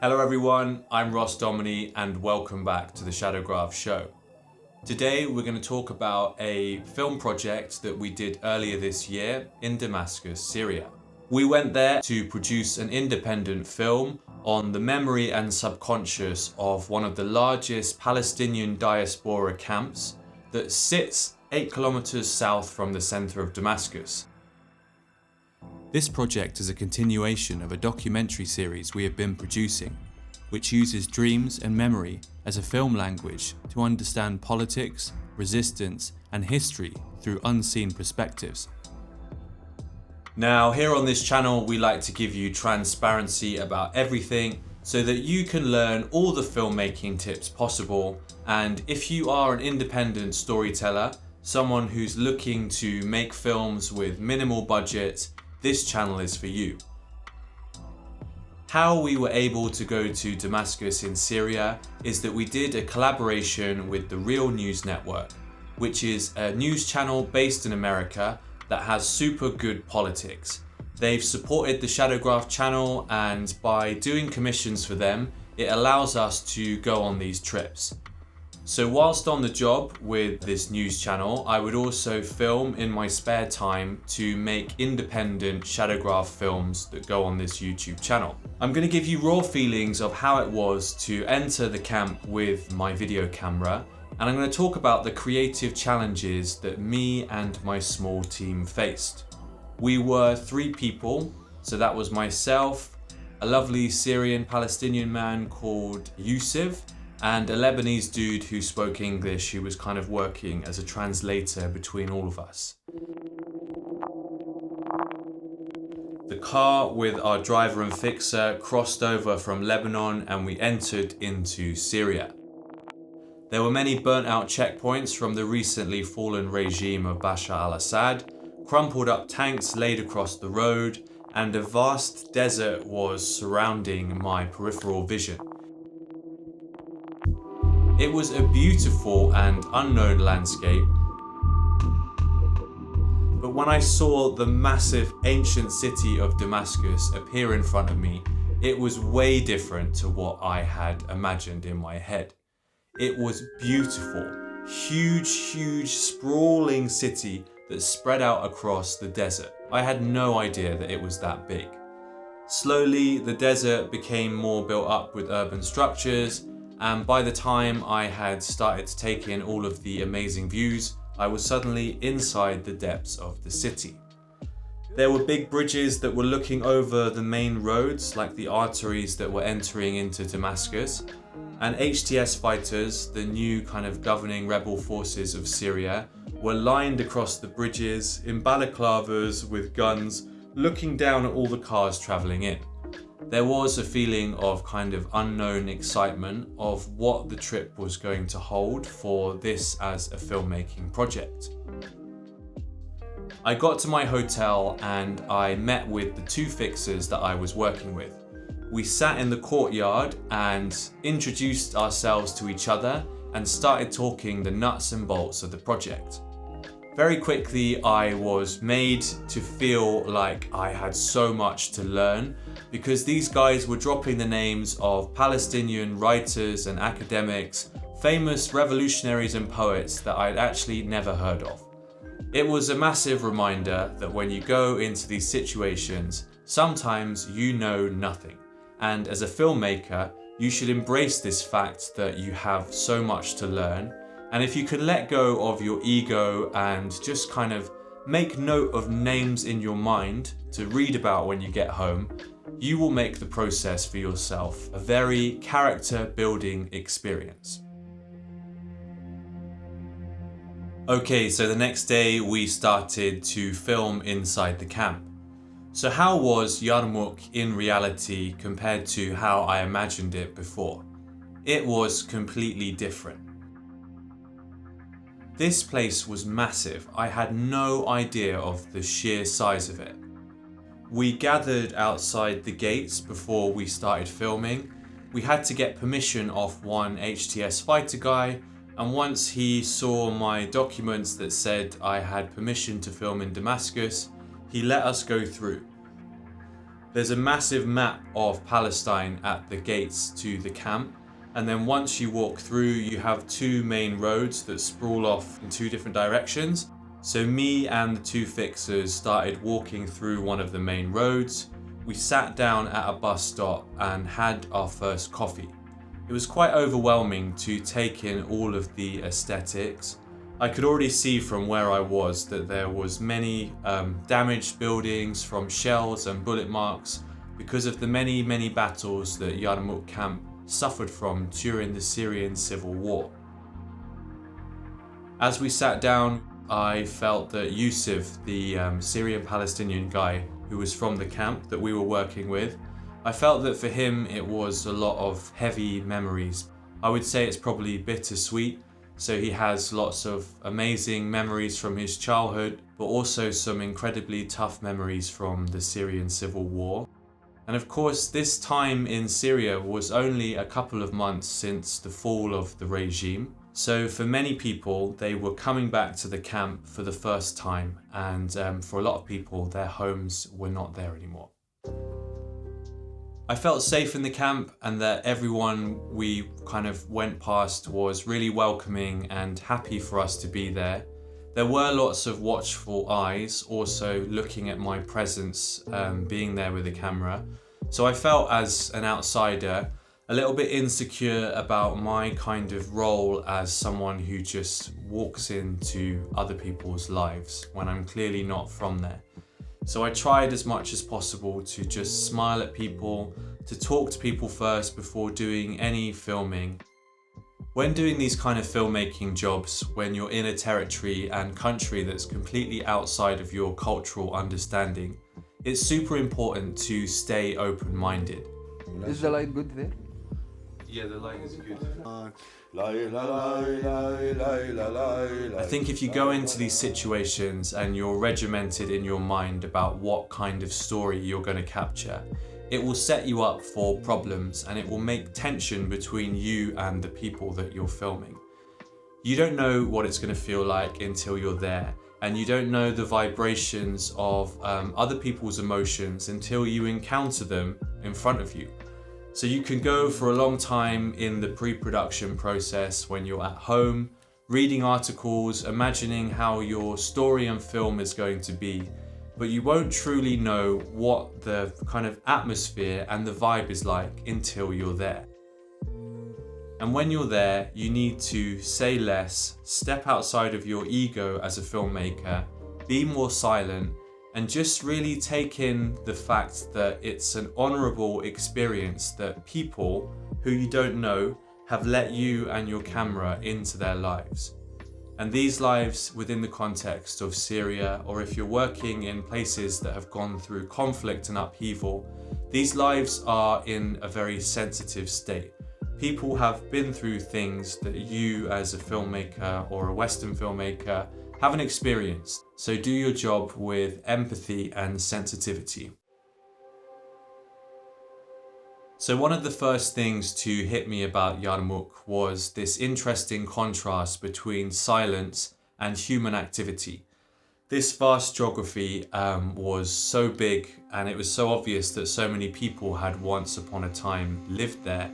Hello everyone, I'm Domoney and welcome back to the Shadowgraph show. Today we're going to talk about a film project that we did earlier this year in Damascus, Syria. We went there to produce an independent film on the memory and subconscious of one of the largest Palestinian diaspora camps that sits 8 kilometers south from the center of Damascus. This project is a continuation of a documentary series we have been producing, which uses dreams and memory as a film language to understand politics, resistance, and history through unseen perspectives. Now, here on this channel, we like to give you transparency about everything so that you can learn all the filmmaking tips possible. And if you are an independent storyteller, someone who's looking to make films with minimal budget, this channel is for you. How we were able to go to Damascus in Syria is that we did a collaboration with the Real News Network, which is a news channel based in America that has super good politics. They've supported the Shadowgraph channel, and by doing commissions for them, it allows us to go on these trips. So whilst on the job with this news channel, I would also film in my spare time to make independent Shadowgraph films that go on this YouTube channel. I'm going to give you raw feelings of how it was to enter the camp with my video camera, and I'm going to talk about the creative challenges that me and my small team faced. We were 3 people, so that was myself, a lovely Syrian Palestinian man called Yusuf, and a Lebanese dude who spoke English, who was kind of working as a translator between all of us. The car with our driver and fixer crossed over from Lebanon and we entered into Syria. There were many burnt out checkpoints from the recently fallen regime of Bashar al-Assad, crumpled up tanks laid across the road, and a vast desert was surrounding my peripheral vision. It was a beautiful and unknown landscape, but when I saw the massive ancient city of Damascus appear in front of me, it was way different to what I had imagined in my head. It was beautiful, huge, sprawling city that spread out across the desert. I had no idea that it was that big. Slowly, the desert became more built up with urban structures, and by the time I had started to take in all of the amazing views, I was suddenly inside the depths of the city. There were big bridges that were looking over the main roads, like the arteries that were entering into Damascus, and HTS fighters, the new kind of governing rebel forces of Syria, were lined across the bridges in balaclavas with guns, looking down at all the cars traveling in. There was a feeling of kind of unknown excitement of what the trip was going to hold for this as a filmmaking project. I got to my hotel and I met with the 2 fixers that I was working with. We sat in the courtyard and introduced ourselves to each other and started talking the nuts and bolts of the project. Very quickly, I was made to feel like I had so much to learn because these guys were dropping the names of Palestinian writers and academics, famous revolutionaries and poets that I'd actually never heard of. It was a massive reminder that when you go into these situations, sometimes you know nothing. And as a filmmaker, you should embrace this fact that you have so much to learn. And if you can let go of your ego and just kind of make note of names in your mind to read about when you get home, you will make the process for yourself a very character building experience. Okay, so the next day we started to film inside the camp. So how was Yarmouk in reality compared to how I imagined it before? It was completely different. This place was massive. I had no idea of the sheer size of it. We gathered outside the gates before we started filming. We had to get permission off one HTS fighter guy, and once he saw my documents that said I had permission to film in Damascus, he let us go through. There's a massive map of Palestine at the gates to the camp, and then once you walk through, you have two main roads that sprawl off in two different directions. So me and the two fixers started walking through one of the main roads. We sat down at a bus stop and had our first coffee. It was quite overwhelming to take in all of the aesthetics. I could already see from where I was that there was many damaged buildings from shells and bullet marks because of the many battles that Yarmouk camp suffered from during the Syrian civil war. As we sat down, I felt that Yusuf, the Syrian Palestinian guy who was from the camp that we were working with, I felt that for him it was a lot of heavy memories. I would say it's probably bittersweet. So he has lots of amazing memories from his childhood, but also some incredibly tough memories from the Syrian civil war. And of course, this time in Syria was only a couple of months since the fall of the regime. So for many people, they were coming back to the camp for the first time. And for a lot of people, their homes were not there anymore. I felt safe in the camp and that everyone we kind of went past was really welcoming and happy for us to be there. There were lots of watchful eyes also looking at my presence, being there with the camera. So I felt as an outsider a little bit insecure about my kind of role as someone who just walks into other people's lives when I'm clearly not from there. So I tried as much as possible to just smile at people, to talk to people first before doing any filming. When doing these kind of filmmaking jobs, when you're in a territory and country that's completely outside of your cultural understanding, it's super important to stay open-minded. Is the light good there? Yeah, the light is good. I think if you go into these situations and you're regimented in your mind about what kind of story you're going to capture, it will set you up for problems and it will make tension between you and the people that you're filming. You don't know what it's going to feel like until you're there, and you don't know the vibrations of other people's emotions until you encounter them in front of you. So you can go for a long time in the pre-production process when you're at home, reading articles, imagining how your story and film is going to be, but you won't truly know what the kind of atmosphere and the vibe is like until you're there. And when you're there, you need to say less, step outside of your ego as a filmmaker, be more silent, and just really take in the fact that it's an honourable experience that people who you don't know have let you and your camera into their lives. And these lives within the context of Syria, or if you're working in places that have gone through conflict and upheaval, these lives are in a very sensitive state. People have been through things that you as a filmmaker or a Western filmmaker haven't experienced. So do your job with empathy and sensitivity. So one of the first things to hit me about Yarmouk was this interesting contrast between silence and human activity. This vast geography was so big, and it was so obvious that so many people had once upon a time lived there.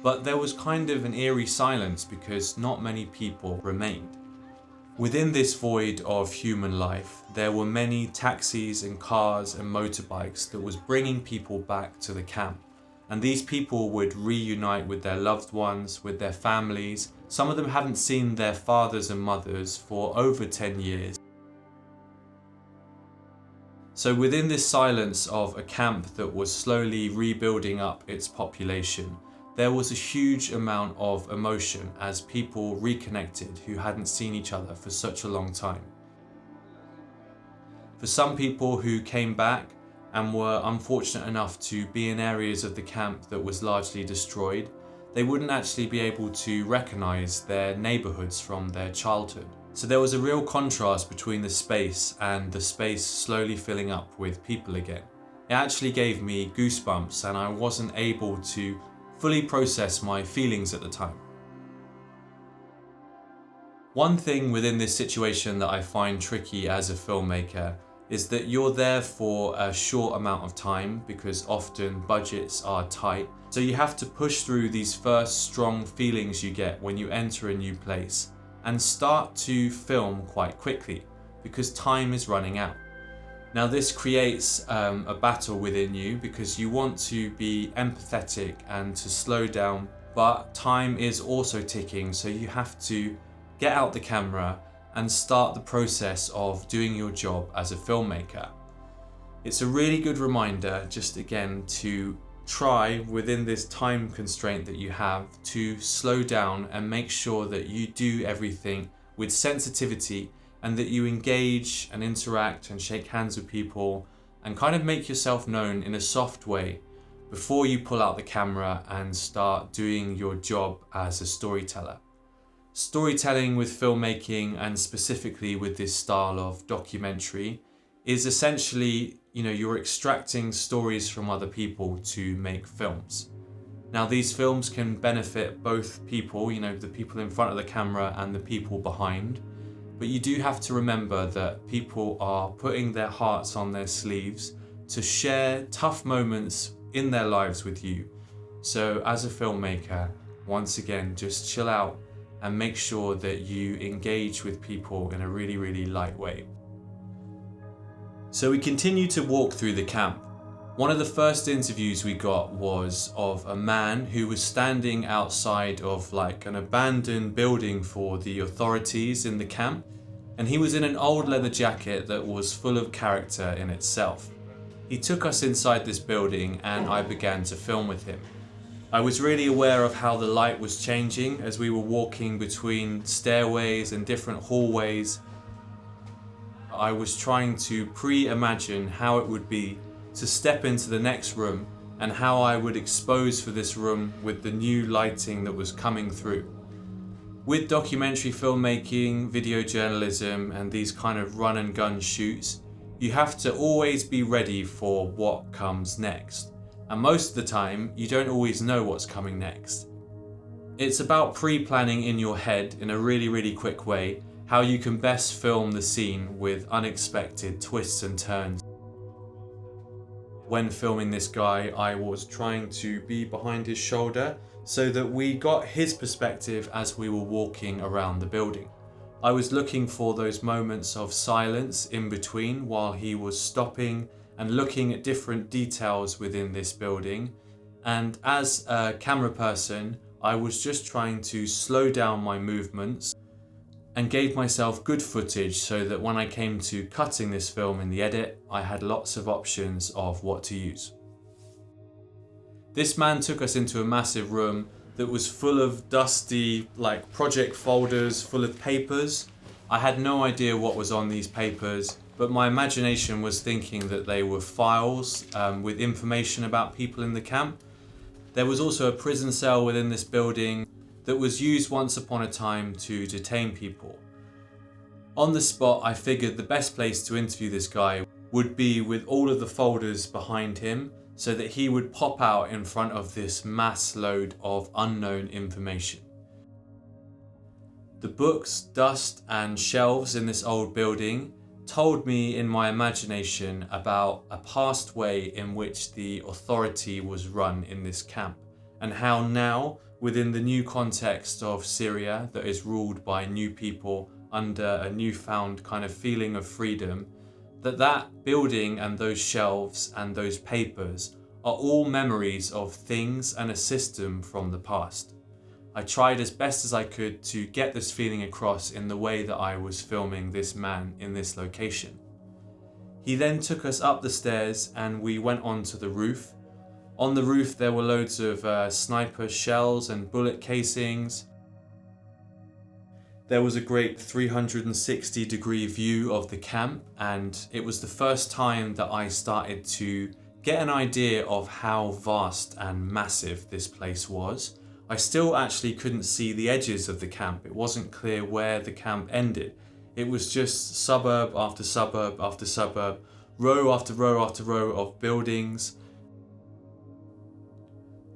But there was kind of an eerie silence because not many people remained. Within this void of human life, there were many taxis and cars and motorbikes that was bringing people back to the camp. And these people would reunite with their loved ones, with their families. Some of them hadn't seen their fathers and mothers for over 10 years. So within this silence of a camp that was slowly rebuilding up its population, there was a huge amount of emotion as people reconnected who hadn't seen each other for such a long time. For some people who came back and were unfortunate enough to be in areas of the camp that was largely destroyed, they wouldn't actually be able to recognize their neighborhoods from their childhood. So there was a real contrast between the space and the space slowly filling up with people again. It actually gave me goosebumps, and I wasn't able to fully process my feelings at the time. One thing within this situation that I find tricky as a filmmaker is that you're there for a short amount of time because often budgets are tight. So you have to push through these first strong feelings you get when you enter a new place and start to film quite quickly because time is running out. Now this creates a battle within you because you want to be empathetic and to slow down, but time is also ticking, so you have to get out the camera and start the process of doing your job as a filmmaker. It's a really good reminder, just again, to try within this time constraint that you have to slow down and make sure that you do everything with sensitivity and that you engage and interact and shake hands with people and kind of make yourself known in a soft way before you pull out the camera and start doing your job as a storyteller. Storytelling with filmmaking, and specifically with this style of documentary, is essentially, you're extracting stories from other people to make films. Now these films can benefit both people, the people in front of the camera and the people behind, but you do have to remember that people are putting their hearts on their sleeves to share tough moments in their lives with you. So as a filmmaker, once again, just chill out and make sure that you engage with people in a really, really light way. So we continue to walk through the camp. One of the first interviews we got was of a man who was standing outside of like an abandoned building for the authorities in the camp, and he was in an old leather jacket that was full of character in itself. He took us inside this building and I began to film with him. I was really aware of how the light was changing as we were walking between stairways and different hallways. I was trying to pre-imagine how it would be to step into the next room and how I would expose for this room with the new lighting that was coming through. With documentary filmmaking, video journalism, and these kind of run and gun shoots, you have to always be ready for what comes next. And most of the time, you don't always know what's coming next. It's about pre-planning in your head in a really, really quick way how you can best film the scene with unexpected twists and turns. When filming this guy, I was trying to be behind his shoulder so that we got his perspective as we were walking around the building. I was looking for those moments of silence in between while he was stopping and looking at different details within this building. And as a camera person, I was just trying to slow down my movements and gave myself good footage so that when I came to cutting this film in the edit, I had lots of options of what to use. This man took us into a massive room that was full of dusty, like project folders full of papers. I had no idea what was on these papers, but my imagination was thinking that they were files with information about people in the camp. There was also a prison cell within this building that was used once upon a time to detain people. On the spot, I figured the best place to interview this guy would be with all of the folders behind him so that he would pop out in front of this mass load of unknown information. The books, dust, and shelves in this old building told me in my imagination about a past way in which the authority was run in this camp, and how now, within the new context of Syria that is ruled by new people under a newfound kind of feeling of freedom, that building and those shelves and those papers are all memories of things and a system from the past. I tried as best as I could to get this feeling across in the way that I was filming this man in this location. He then took us up the stairs and we went onto the roof. On the roof there were loads of sniper shells and bullet casings. There was a great 360-degree view of the camp, and it was the first time that I started to get an idea of how vast and massive this place was. I still actually couldn't see the edges of the camp. It wasn't clear where the camp ended. It was just suburb after suburb after suburb, row after row after row of buildings.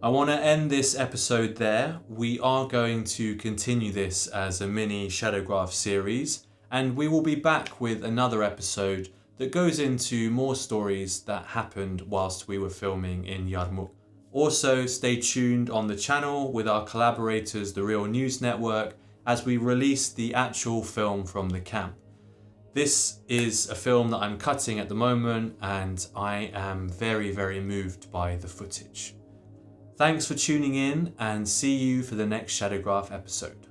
I want to end this episode there. We are going to continue this as a mini Shadowgraph series, and we will be back with another episode that goes into more stories that happened whilst we were filming in Yarmouk. Also, stay tuned on the channel with our collaborators, The Real News Network, as we release the actual film from the camp. This is a film that I'm cutting at the moment, and I am very, very moved by the footage. Thanks for tuning in, and see you for the next Shadowgraph episode.